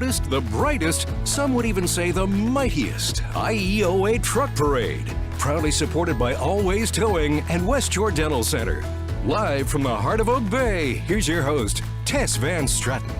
The brightest, some would even say the mightiest, IEOA Truck Parade. Proudly supported by Always Towing and West Shore Dental Center. Live from the heart of Oak Bay, here's your host, Tess Van Stratton.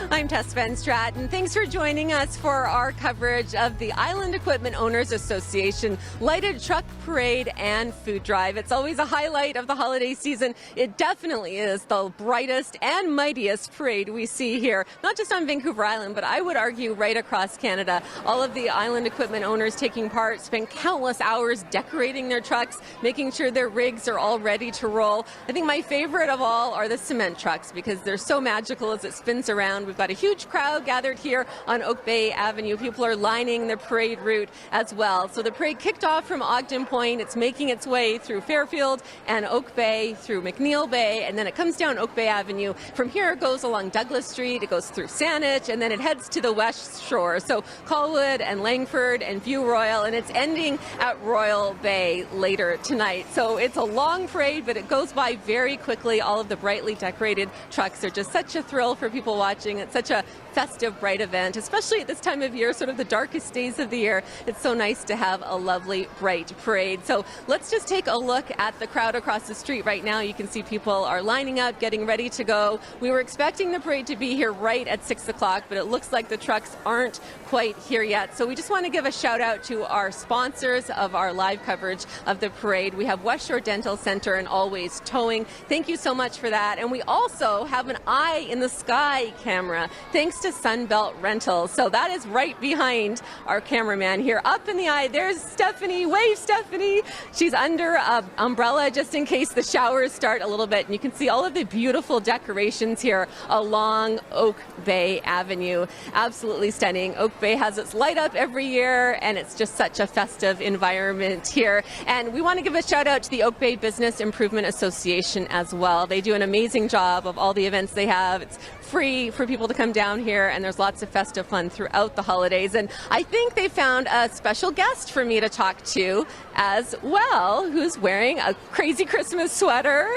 I'm Tess Van Stratton. Thanks for joining us for our coverage of the Island Equipment Owners Association Lighted Truck Parade and Food Drive. It's always a highlight of the holiday season. It definitely is the brightest and mightiest parade we see here, not just on Vancouver Island, but I would argue right across Canada. All of the Island Equipment owners taking part spend countless hours decorating their trucks, making sure their rigs are all ready to roll. I think my favorite of all are the cement trucks because they're so magical as it spins around. We've got a huge crowd gathered here on Oak Bay Avenue. People are lining the parade route as well. So the parade kicked off from Ogden Point. It's making its way through Fairfield and Oak Bay, through McNeil Bay, and then it comes down Oak Bay Avenue. From here it goes along Douglas Street, it goes through Saanich, and then it heads to the West Shore. So Colwood and Langford and View Royal, and it's ending at Royal Bay later tonight. So it's a long parade, but it goes by very quickly. All of the brightly decorated trucks are just such a thrill for people watching. It's such a festive, bright event, especially at this time of year, sort of the darkest days of the year. It's so nice to have a lovely, bright parade. So let's just take a look at the crowd across the street right now. You can see people are lining up, getting ready to go. We were expecting the parade to be here right at 6 o'clock, but it looks like the trucks aren't quite here yet. So we just want to give a shout out to our sponsors of our live coverage of the parade. We have West Shore Dental Center and Always Towing. Thank you so much for that. And we also have an eye in the sky camera, thanks to Sunbelt Rentals. So that is right behind our cameraman here. Up in the eye, there's Stephanie. Wave, Stephanie. She's under an umbrella just in case the showers start a little bit. And you can see all of the beautiful decorations here along Oak Bay Avenue. Absolutely stunning. Oak Bay has its light up every year, and it's just such a festive environment here. And we want to give a shout out to the Oak Bay Business Improvement Association as well. They do an amazing job of all the events they have. It's free for people to come down here, and there's lots of festive fun throughout the holidays. And I think they found a special guest for me to talk to as well, who's wearing a crazy Christmas sweater.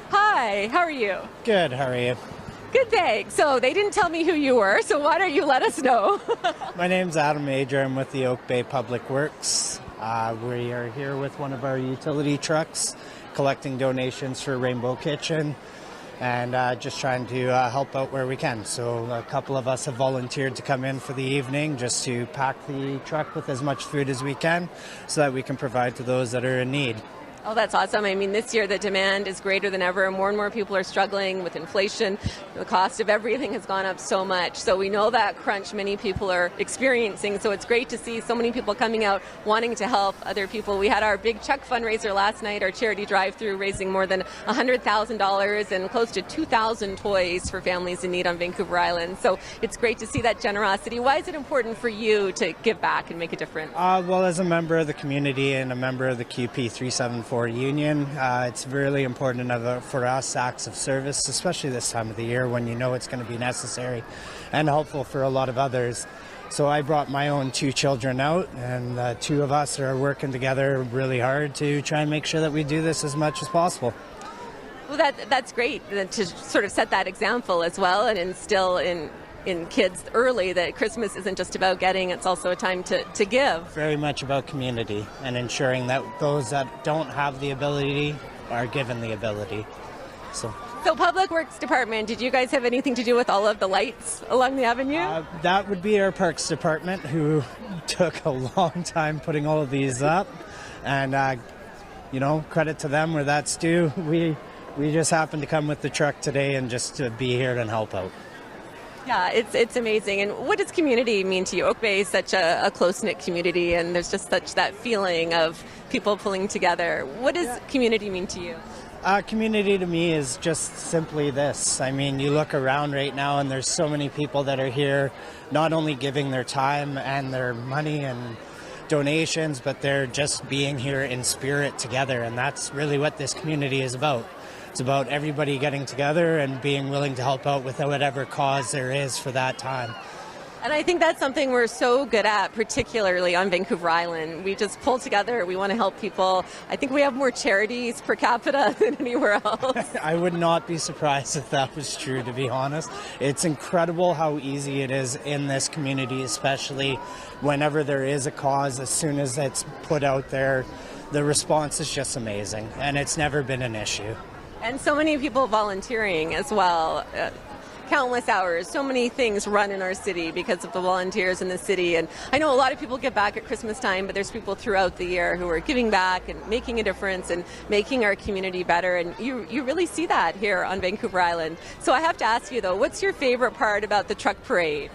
Hi, how are you? Good, how are you? Good, thanks. So they didn't tell me who you were, so why don't you let us know? My name's Adam Major. I'm with the Oak Bay Public Works. We are here with one of our utility trucks collecting donations for Rainbow Kitchen and just trying to help out where we can. So a couple of us have volunteered to come in for the evening just to pack the truck with as much food as we can so that we can provide to those that are in need. Oh, that's awesome. I mean, this year the demand is greater than ever. More and more people are struggling with inflation. The cost of everything has gone up so much. So we know that crunch many people are experiencing. So it's great to see so many people coming out wanting to help other people. We had our big check fundraiser last night, our charity drive-through, raising more than $100,000 and close to 2,000 toys for families in need on Vancouver Island. So it's great to see that generosity. Why is it important for you to give back and make a difference? Well, as a member of the community and a member of the QP 374 union, it's really important for us acts of service, especially this time of the year when you know it's going to be necessary and helpful for a lot of others. So I brought my own 2 children out, and the 2 of us are working together really hard to try and make sure that we do this as much as possible. Well, that's great to sort of set that example as well and instill in kids early that Christmas isn't just about getting, it's also a time to give. Very much about community and ensuring that those that don't have the ability are given the ability. So Public Works Department, did you guys have anything to do with all of the lights along the avenue? That would be our Parks Department, who took a long time putting all of these up. And, credit to them where that's due. We just happened to come with the truck today and just to be here and help out. Yeah, it's amazing. And what does community mean to you? Oak Bay is such a close-knit community, and there's just such that feeling of people pulling together. What does community mean to you? Community to me is just simply this. I mean, you look around right now and there's so many people that are here not only giving their time and their money and donations, but they're just being here in spirit together, and that's really what this community is about. It's about everybody getting together and being willing to help out with whatever cause there is for that time. And I think that's something we're so good at, particularly on Vancouver Island. We just pull together. We want to help people. I think we have more charities per capita than anywhere else. I would not be surprised if that was true, to be honest. It's incredible how easy it is in this community, especially whenever there is a cause. As soon as it's put out there, the response is just amazing, and it's never been an issue. And so many people volunteering as well. Countless hours, so many things run in our city because of the volunteers in the city. And I know a lot of people get back at Christmas time, but there's people throughout the year who are giving back and making a difference and making our community better. And you really see that here on Vancouver Island. So I have to ask you though, what's your favorite part about the truck parade?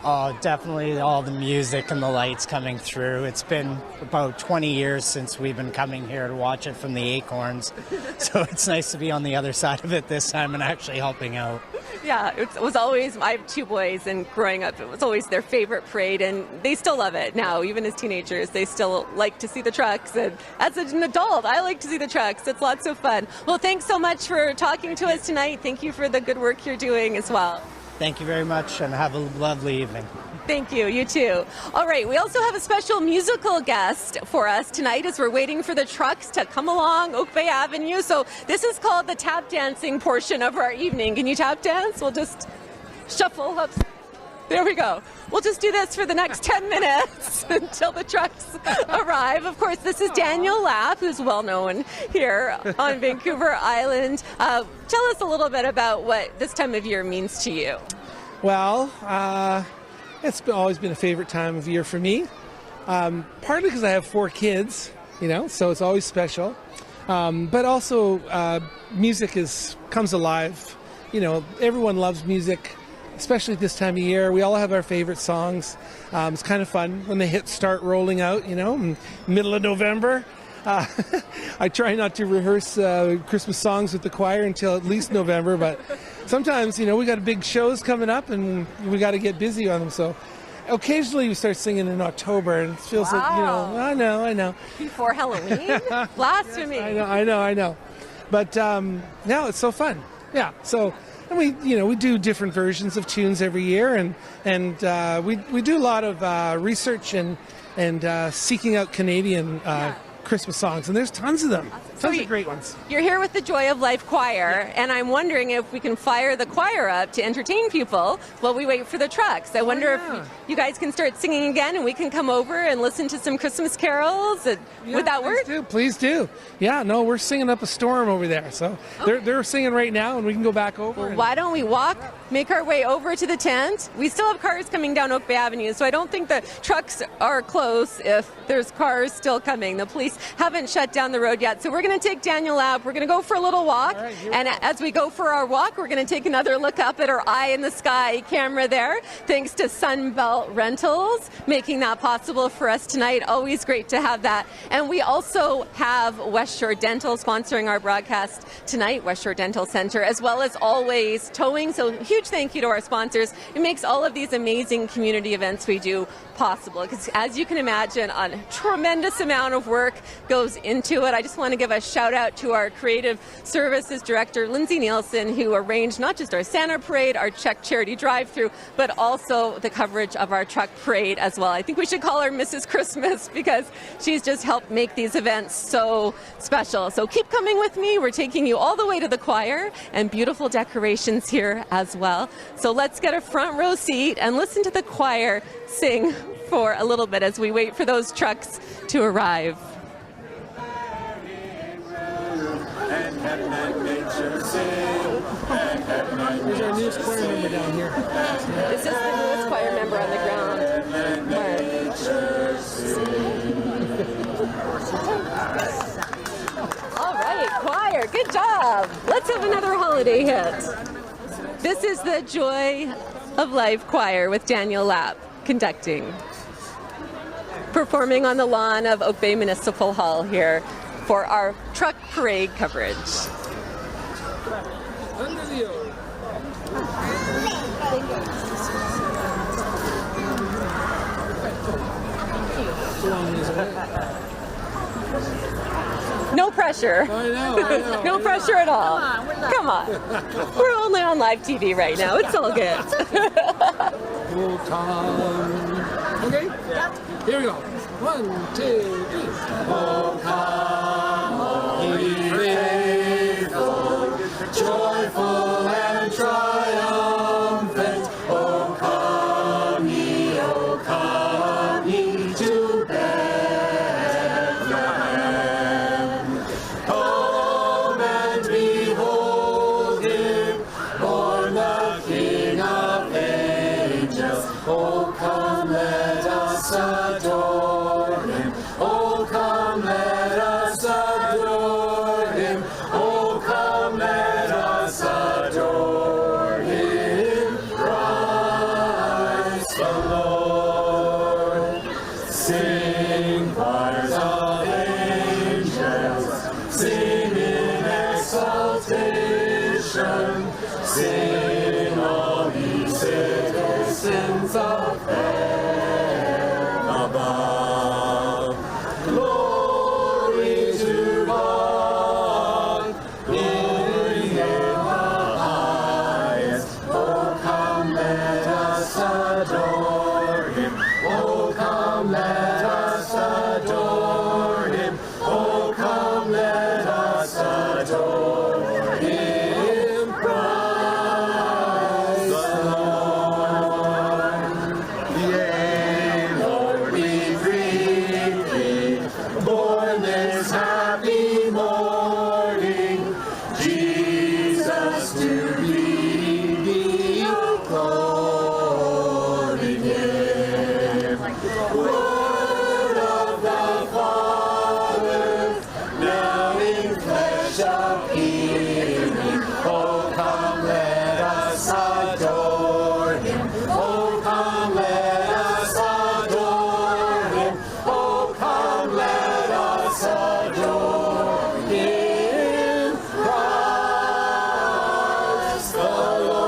Oh, definitely all the music and the lights coming through. It's been about 20 years since we've been coming here to watch it from the Acorns. So it's nice to be on the other side of it this time and actually helping out. Yeah, it was always, I have two boys, and growing up, it was always their favorite parade, and they still love it now, even as teenagers. They still like to see the trucks, and as an adult, I like to see the trucks. It's lots of fun. Well, thanks so much for talking to us tonight. Thank you for the good work you're doing as well. Thank you very much, and have a lovely evening. Thank you. You too. All right. We also have a special musical guest for us tonight as we're waiting for the trucks to come along Oak Bay Avenue. So this is called the tap dancing portion of our evening. Can you tap dance? We'll just shuffle up. There we go. We'll just do this for the next 10 minutes until the trucks arrive. Of course, this is Daniel Lapp, who's well known here on Vancouver Island. Tell us a little bit about what this time of year means to you. Well, it's always been a favorite time of year for me, partly because I have 4 kids, so it's always special. But also, music comes alive. Everyone loves music, especially at this time of year. We all have our favorite songs. It's kind of fun when the hits start rolling out, in middle of November. I try not to rehearse Christmas songs with the choir until at least November, but sometimes, we got big shows coming up and we got to get busy on them. So occasionally we start singing in October, and it feels like, I know. Before Halloween? Blasphemy. I know. But now it's so fun. Yeah. So and we do different versions of tunes every year, and we do a lot of research and seeking out Canadian Christmas songs, and there's tons of them. Tons of great ones. You're here with the Joy of Life Choir, and I'm wondering if we can fire the choir up to entertain people while we wait for the trucks. I wonder if you guys can start singing again, and we can come over and listen to some Christmas carols. Would that work? Please do. Yeah, no, we're singing up a storm over there, so they're singing right now, and we can go back over. Well, why don't we make our way over to the tent? We still have cars coming down Oak Bay Avenue, so I don't think the trucks are close if there's cars still coming. The police haven't shut down the road yet, so we're going to take Daniel Lapp. We're going to go for a little walk, and as we go for our walk, we're going to take another look up at our eye in the sky camera there, thanks to Sunbelt Rentals making that possible for us tonight. Always great to have that. And we also have West Shore Dental sponsoring our broadcast tonight, West Shore Dental Center, as well as Always Towing. So huge thank you to our sponsors. It makes all of these amazing community events we do possible, because as you can imagine, a tremendous amount of work goes into it. I just want to give a shout out to our creative services director, Lindsay Nielsen, who arranged not just our Santa Parade, our Czech Charity Drive-Thru, but also the coverage of our truck parade as well. I think we should call her Mrs. Christmas, because she's just helped make these events so special. So keep coming with me. We're taking you all the way to the choir, and beautiful decorations here as well. So let's get a front row seat and listen to the choir sing for a little bit as we wait for those trucks to arrive. Here's our newest choir member down here. This is the newest choir member on the ground. All right, choir, good job. Let's have another holiday hit. This is the Joy of Life Choir with Daniel Lapp conducting, performing on the lawn of Oak Bay Municipal Hall here for our truck parade coverage. No pressure. I know. No pressure at all. Come on, we're Come on. We're only on live TV right now. It's all good. Oh, come. Okay? Here we go. 1, 2, 3. Oh, come, ye faithful, joyful and triumphant. Oh, come ye to Bethlehem. Come and behold him, born the King of angels. Oh, come, let us adore him. Oh, come, let us adore him. Oh, come, let us adore him. Christ the Lord. Sing, choirs of angels, sing in exaltation. Sing, all ye citizens of heaven above. Glory to God in the highest. Oh, come, let us adore him. Oh, come, let us adore him. Oh, come, let us adore him. Christ the Lord. Yea, Lord, we greet thee, born this happy morning. Jesus, to thee be glory given. Word of the Father, now in flesh appearing. Oh, come, let us adore him. Oh, come, let us adore him. Oh, come, let us adore him. Christ the Lord.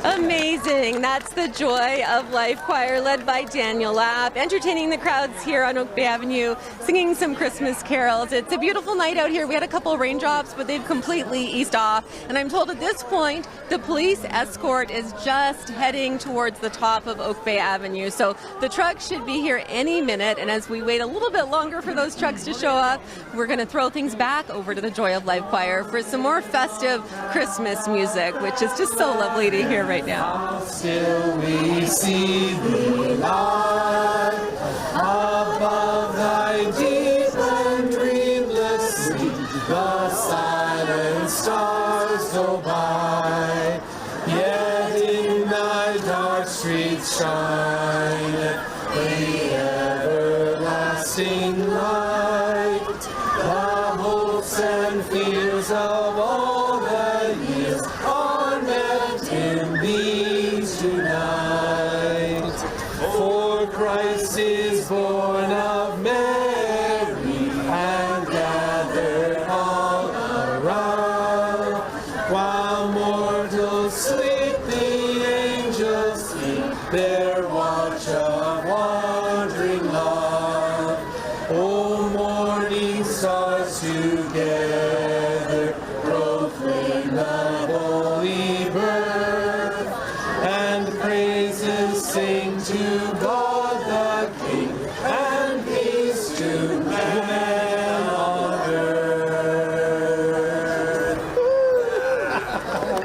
Amazing. That's the Joy of Life Choir led by Daniel Lapp, entertaining the crowds here on Oak Bay Avenue, singing some Christmas carols. It's a beautiful night out here. We had a couple of raindrops, but they've completely eased off. And I'm told at this point, the police escort is just heading towards the top of Oak Bay Avenue. So the truck should be here any minute. And as we wait a little bit longer for those trucks to show up, we're going to throw things back over to the Joy of Life Choir for some more festive Christmas music, which is just so lovely to hear right now. Still we see thee lie above thy deep and dreamless sleep. The silent stars go by, yet in thy dark streets shine the everlasting light. The hopes and fears of all the years are met in these tonight. For Christ is born of Mary and gathered all around. While mortals sleep, the angels sleep their watch of wandering love. O morning stars together proclaim the holy birth, and praises sing to God the King, and peace to man on earth.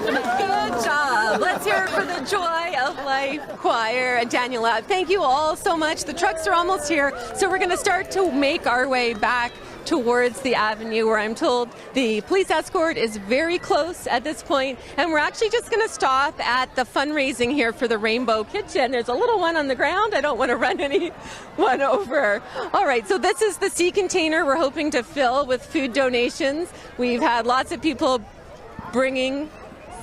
Good job. Let's hear it for the Joy of Life Choir and Daniel Lapp. Thank you all so much. The trucks are almost here, so we're going to start to make our way back towards the avenue, where I'm told the police escort is very close at this point, and we're actually just going to stop at the fundraising here for the Rainbow Kitchen. There's a little one on the ground. I don't want to run anyone over. All right, so this is the sea container we're hoping to fill with food donations. We've had lots of people bringing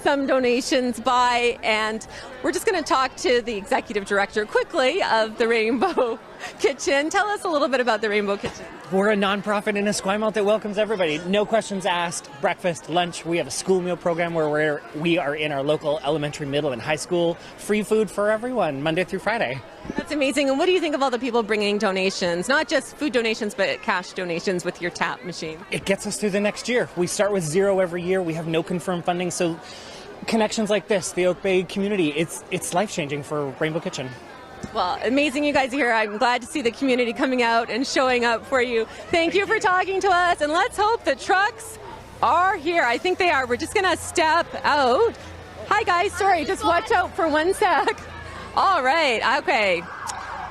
some donations by, and we're just going to talk to the executive director quickly of the Rainbow Kitchen. Tell us a little bit about the Rainbow Kitchen. We're a nonprofit in Esquimalt that welcomes everybody. No questions asked. Breakfast, lunch. We have a school meal program where we are in our local elementary, middle, and high school. Free food for everyone, Monday through Friday. That's amazing. And what do you think of all the people bringing donations? Not just food donations, but cash donations with your tap machine. It gets us through the next year. We start with zero every year. We have no confirmed funding, so connections like this, the Oak Bay community, it's life-changing for Rainbow Kitchen. Well, amazing you guys are here. I'm glad to see the community coming out and showing up for you. Thank you for talking to us, and let's hope the trucks are here. I think they are. We're just going to step out. Hi, guys. Sorry, just watch out for one sec. All right. Okay.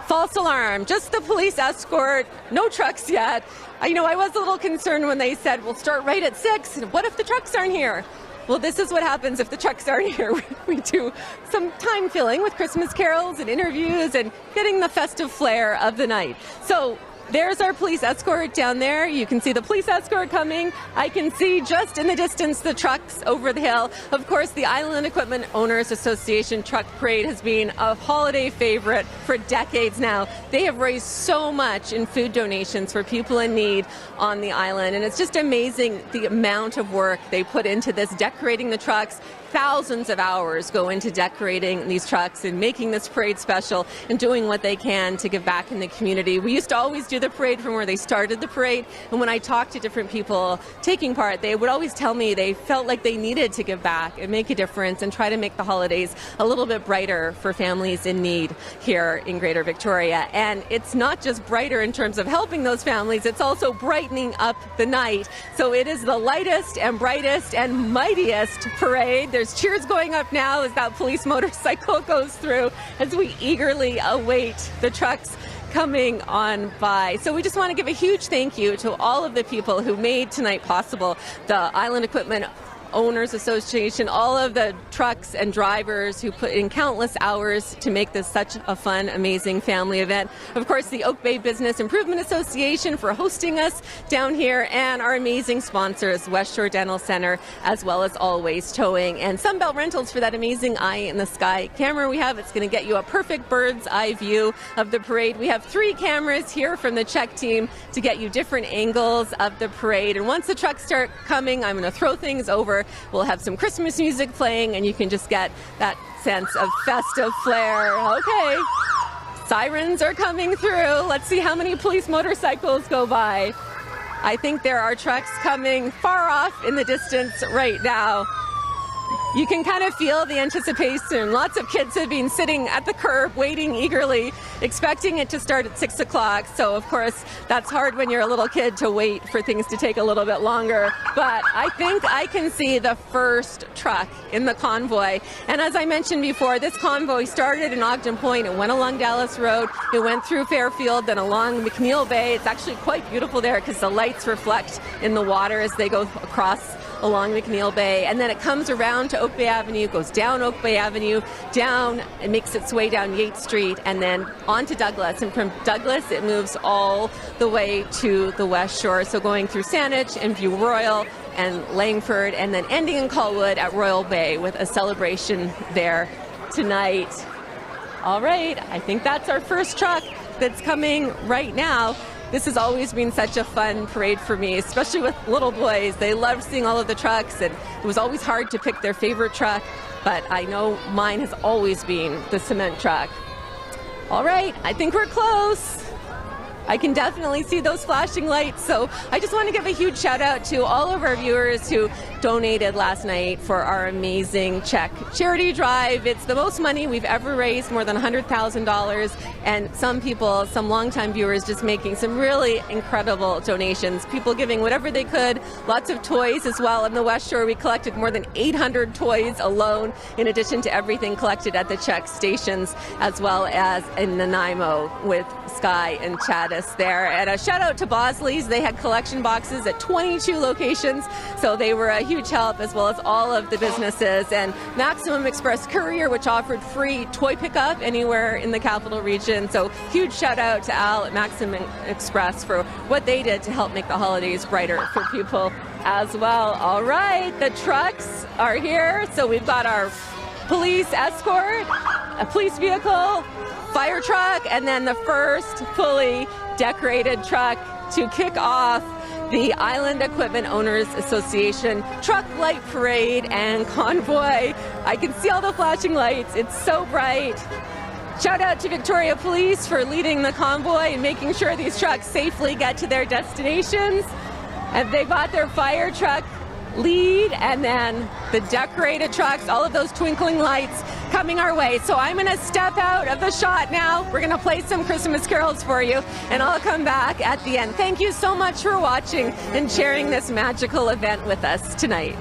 False alarm. Just the police escort. No trucks yet. I was a little concerned when they said we'll start right at 6. What if the trucks aren't here? Well, this is what happens if the trucks aren't here. We do some time filling with Christmas carols and interviews and getting the festive flair of the night. So there's our police escort down there. You can see the police escort coming. I can see just in the distance the trucks over the hill. Of course, the Island Equipment Owners Association Truck Parade has been a holiday favorite for decades now. They have raised so much in food donations for people in need on the island, and it's just amazing the amount of work they put into this, decorating the trucks. Thousands of hours go into decorating these trucks and making this parade special and doing what they can to give back in the community. We used to always do the parade from where they started the parade, and when I talked to different people taking part, they would always tell me they felt like they needed to give back and make a difference and try to make the holidays a little bit brighter for families in need here in Greater Victoria. And it's not just brighter in terms of helping those families, it's also brightening up the night. So it is the lightest and brightest and mightiest parade. There's cheers going up now as that police motorcycle goes through as we eagerly await the trucks coming on by. So we just want to give a huge thank you to all of the people who made tonight possible. The Island Equipment Owners Association, all of the trucks and drivers who put in countless hours to make this such a fun, amazing family event. Of course, the Oak Bay Business Improvement Association for hosting us down here, and our amazing sponsors, West Shore Dental Center, as well as Always Towing, and Sunbelt Rentals for that amazing eye in the sky camera we have. It's going to get you a perfect bird's eye view of the parade. We have 3 cameras here from the Czech team to get you different angles of the parade. And once the trucks start coming, I'm going to throw things over. We'll have some Christmas music playing, and you can just get that sense of festive flair. Okay, sirens are coming through. Let's see how many police motorcycles go by. I think there are trucks coming far off in the distance right now. You can kind of feel the anticipation. Lots of kids have been sitting at the curb waiting eagerly, expecting it to start at 6 o'clock. So, of course, that's hard when you're a little kid to wait for things to take a little bit longer. But I think I can see the first truck in the convoy. And as I mentioned before, this convoy started in Ogden Point. It went along Dallas Road. It went through Fairfield, then along McNeil Bay. It's actually quite beautiful there because the lights reflect in the water as they go across along McNeil Bay, and then it comes around to Oak Bay Avenue, goes down Oak Bay Avenue, down, and makes its way down Yates Street, and then on to Douglas. And from Douglas, it moves all the way to the West Shore, so going through Saanich and View Royal and Langford, and then ending in Colwood at Royal Bay with a celebration there tonight. All right, I think that's our first truck that's coming right now. This has always been such a fun parade for me, especially with little boys. They loved seeing all of the trucks, and it was always hard to pick their favorite truck, but I know mine has always been the cement truck. All right, I think we're close. I can definitely see those flashing lights. So I just want to give a huge shout out to all of our viewers who donated last night for our amazing Czech charity drive. It's the most money we've ever raised, more than $100,000. And some people, some longtime viewers, just making some really incredible donations. People giving whatever they could, lots of toys as well. In the West Shore, we collected more than 800 toys alone, in addition to everything collected at the Czech stations, as well as in Nanaimo with Sky and Chattis there. And a shout out to Bosley's. They had collection boxes at 22 locations, so they were a huge help, as well as all of the businesses. And Maximum Express Courier, which offered free toy pickup anywhere in the capital region. So huge shout out to Al at Maximum Express for what they did to help make the holidays brighter for people as well. All right, the trucks are here. So we've got our police escort, a police vehicle, fire truck, and then the first fully decorated truck to kick off the Island Equipment Owners Association Truck Light Parade and Convoy. I can see all the flashing lights. It's so bright. Shout out to Victoria Police for leading the convoy and making sure these trucks safely get to their destinations. And they got their fire truck lead and then the decorated trucks, all of those twinkling lights coming our way. So I'm going to step out of the shot now. We're going to play some Christmas carols for you and I'll come back at the end. Thank you so much for watching and sharing this magical event with us tonight.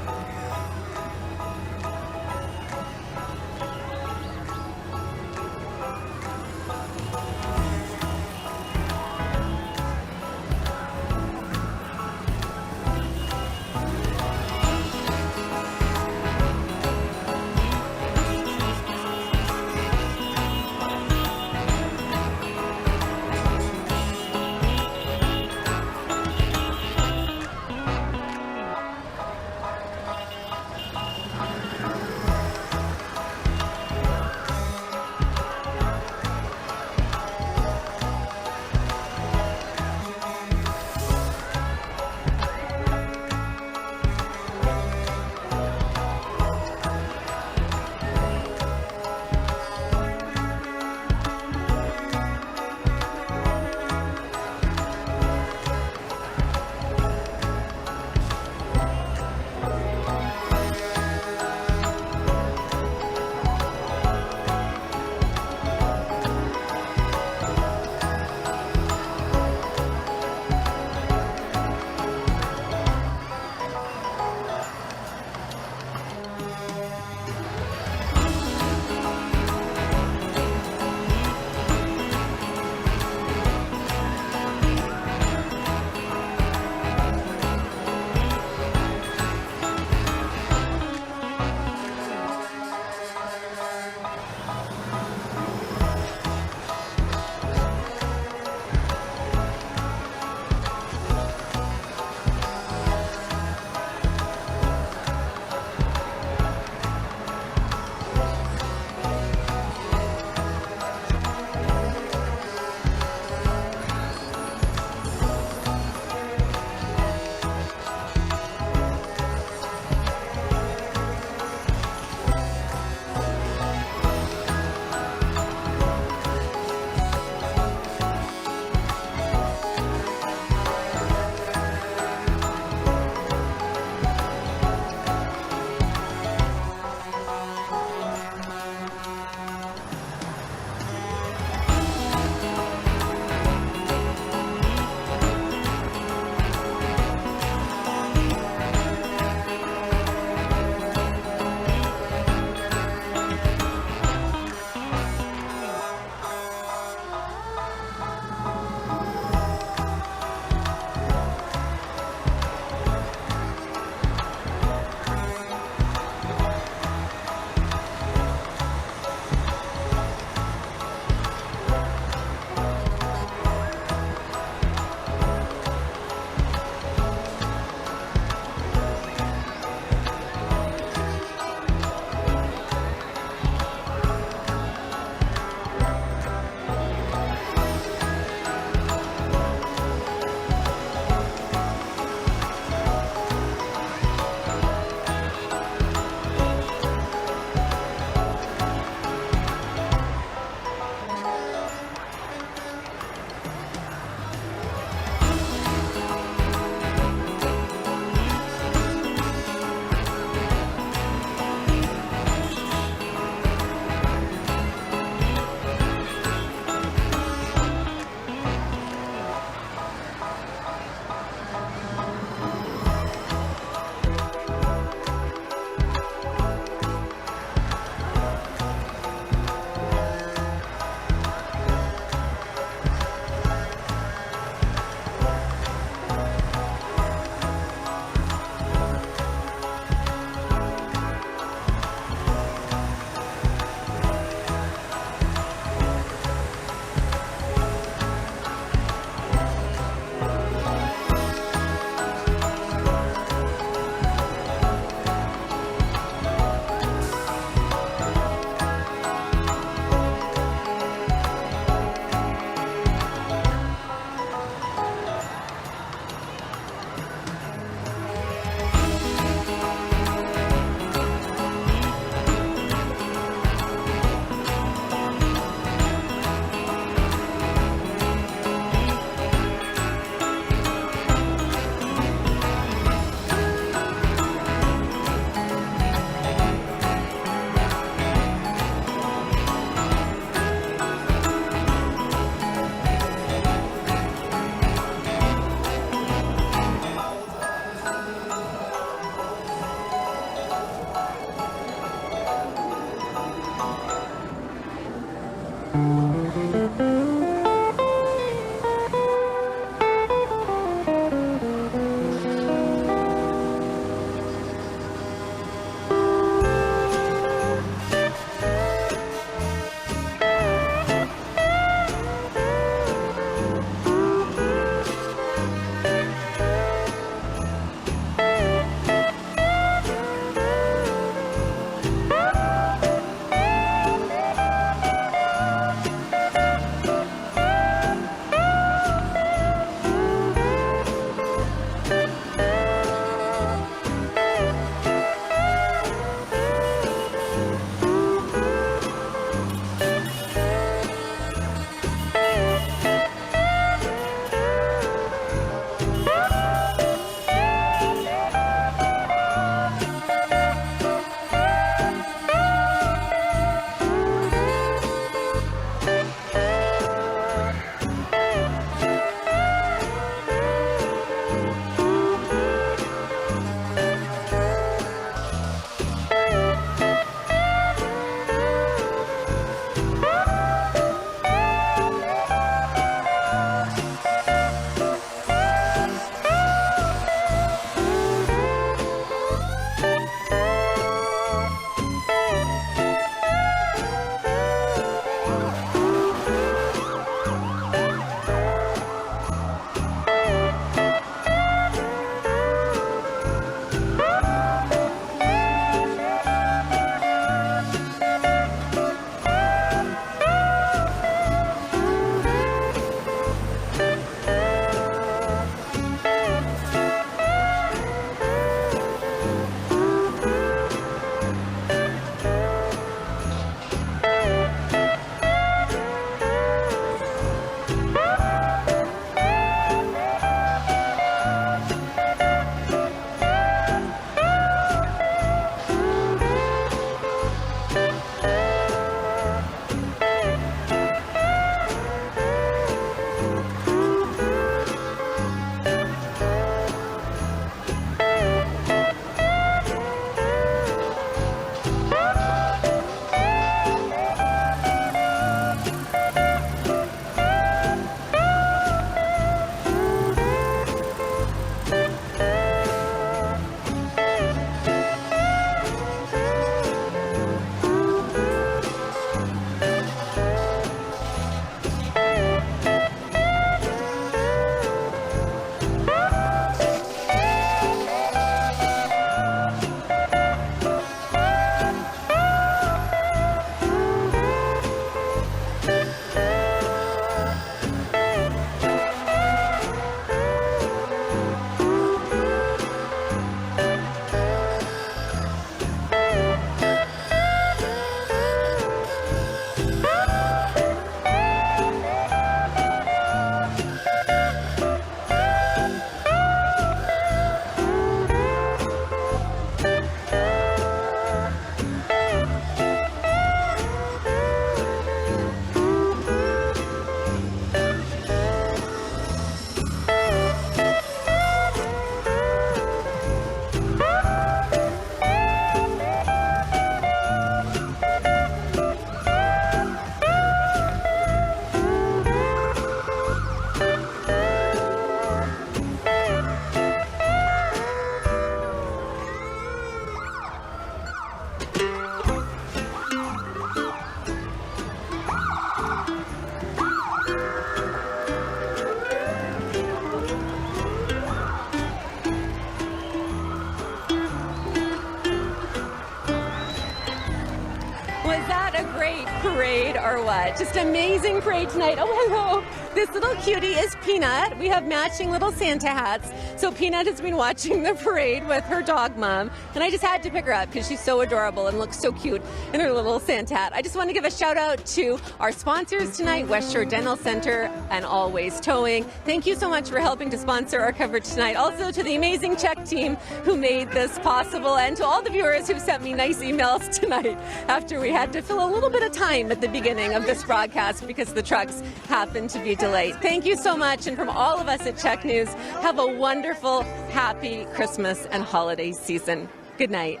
what, just amazing parade tonight. Oh, hello. This little cutie is Peanut. We have matching little Santa hats. So Peanut has been watching the parade with her dog mom, and I just had to pick her up because she's so adorable and looks so cute in her little Santa hat. I just want to give a shout out to our sponsors tonight, West Shore Dental Center and Always Towing. Thank you so much for helping to sponsor our coverage tonight. Also to the amazing Czech team who made this possible, and to all the viewers who sent me nice emails tonight after we had to fill a little bit of time at the beginning of this broadcast because the trucks happened to be delayed. Thank you so much, and from all of us at Czech News, have a wonderful, happy Christmas and holiday season. Good night.